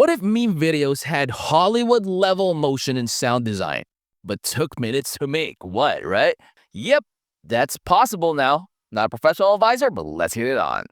What if meme videos had Hollywood-level motion and sound design, but took minutes to make? What, right? Yep, that's possible now. Not a professional advisor, but let's get it on.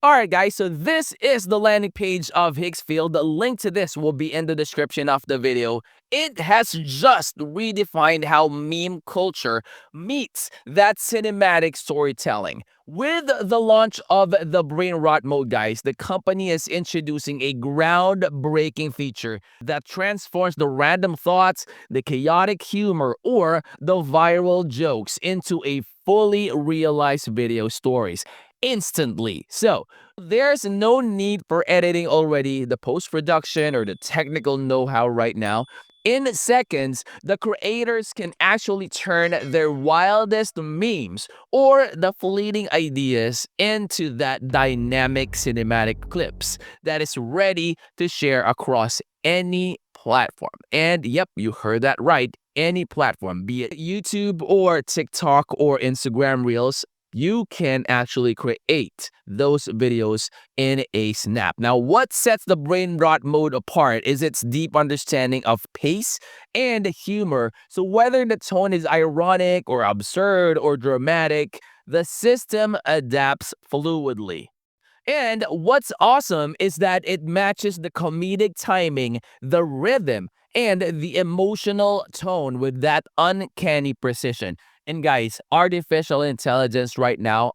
Alright guys, so this is the landing page of Higgs Field. The link to this will be in the description of the video. It has just redefined how meme culture meets that cinematic storytelling. With the launch of the brain rot mode, guys, the company is introducing a groundbreaking feature that transforms the random thoughts, the chaotic humor, or the viral jokes into a fully realized video stories instantly. So there's no need for editing already, the post-production or the technical know-how right now. In seconds, the creators can actually turn their wildest memes or the fleeting ideas into that dynamic cinematic clips that is ready to share across any platform. And yep, you heard that right, any platform, be it YouTube or TikTok or Instagram Reels. You can actually create those videos in a snap. Now, what sets the brain rot mode apart is its deep understanding of pace and humor. So whether the tone is ironic or absurd or dramatic, the system adapts fluidly. And what's awesome is that it matches the comedic timing, the rhythm, and the emotional tone with that uncanny precision. And guys, artificial intelligence right now,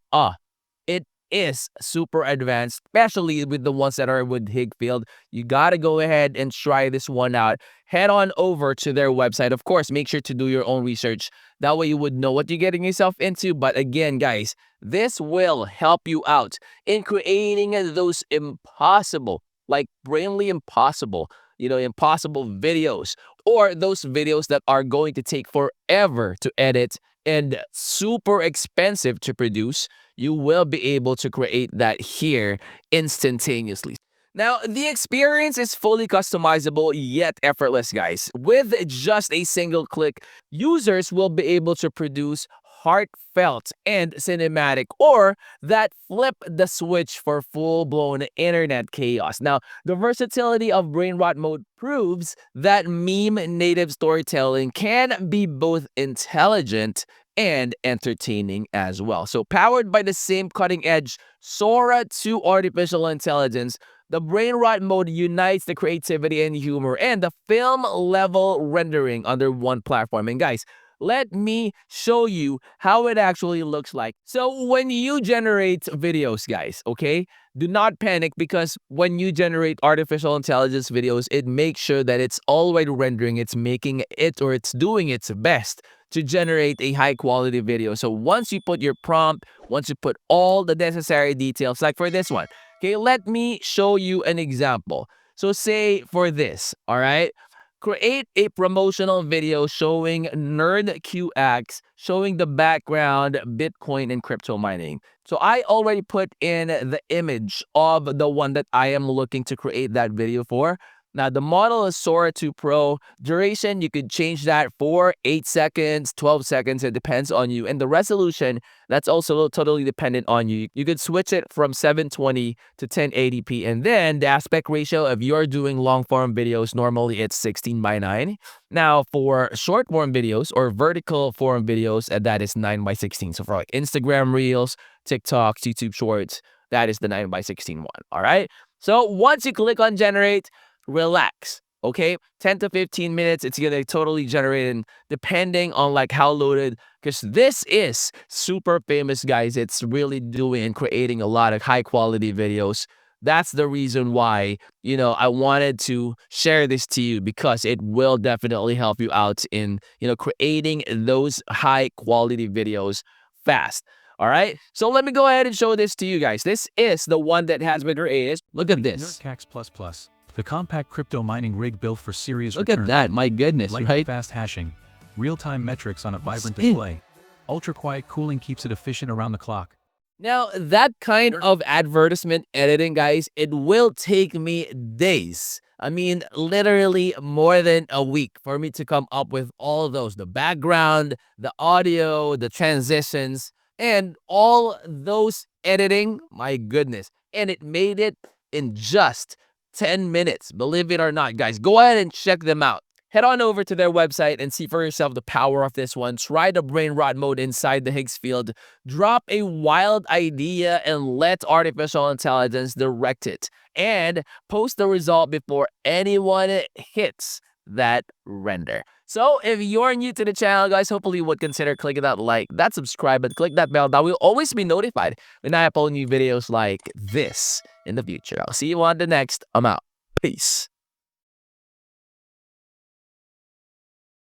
it is super advanced, especially with the ones that are with Higgs Field. You gotta go ahead and try this one out. Head on over to their website. Of course, make sure to do your own research. That way you would know what you're getting yourself into. But again, guys, this will help you out in creating those impossible, like brainly impossible, impossible videos, or those videos that are going to take forever to edit and super expensive to produce. You will be able to create that here instantaneously. Now, the experience is fully customizable yet effortless, guys. With just a single click, users will be able to produce heartfelt and cinematic, or that flip the switch for full-blown internet chaos. Now, the versatility of brain rot mode proves that meme native storytelling can be both intelligent and entertaining as well. So powered by the same cutting-edge Sora 2 artificial intelligence, the brain rot mode unites the creativity and humor and the film-level rendering under one platform. And guys, let me show you how it actually looks like. So when you generate videos, guys, okay, do not panic, because when you generate artificial intelligence videos, it makes sure that it's already rendering, it's making it, or it's doing its best to generate a high quality video. So once you put your prompt, once you put all the necessary details, like for this one, okay, let me show you an example. So say for this, all right, create a promotional video showing Nerd QX, showing the background, Bitcoin, and crypto mining. So I already put in the image of the one that I am looking to create that video for. Now, the model is Sora 2 Pro. Duration, you could change that for 8 seconds, 12 seconds. It depends on you. And the resolution, that's also totally dependent on you. You could switch it from 720 to 1080p. And then the aspect ratio, if you're doing long form videos, normally it's 16:9. Now, for short form videos or vertical form videos, that is 9:16. So for like Instagram Reels, TikToks, YouTube Shorts, that is the 9:16 one. All right. So once you click on generate, relax, okay? 10 to 15 minutes, it's gonna totally generate, and depending on like how loaded, because this is super famous, guys. It's really doing and creating a lot of high quality videos. That's the reason why, I wanted to share this to you, because it will definitely help you out in, creating those high quality videos fast. All right, so let me go ahead and show this to you guys. This is the one that has been created. Look at this. Nerdcax++, the compact crypto mining rig built for serious Look returns. at that, my goodness, right? Fast hashing, real-time metrics on a vibrant display. Ultra-quiet cooling keeps it efficient around the clock. Now, that kind of advertisement editing, guys, it will take me days. I mean, literally more than a week for me to come up with all those. The background, the audio, the transitions, and all those editing, my goodness. And it made it in just 10 minutes. Believe it or not, guys, go ahead and check them out. Head on over to their website and see for yourself the power of this one. Try the brain rot mode inside the Higgs field. Drop a wild idea and let artificial intelligence direct it. And post the result before anyone hits that render. So if you're new to the channel, guys, hopefully you would consider clicking that like, that subscribe, and click that bell. That will always be notified when I upload new videos like this in the future. I'll see you on the next. I'm out. Peace.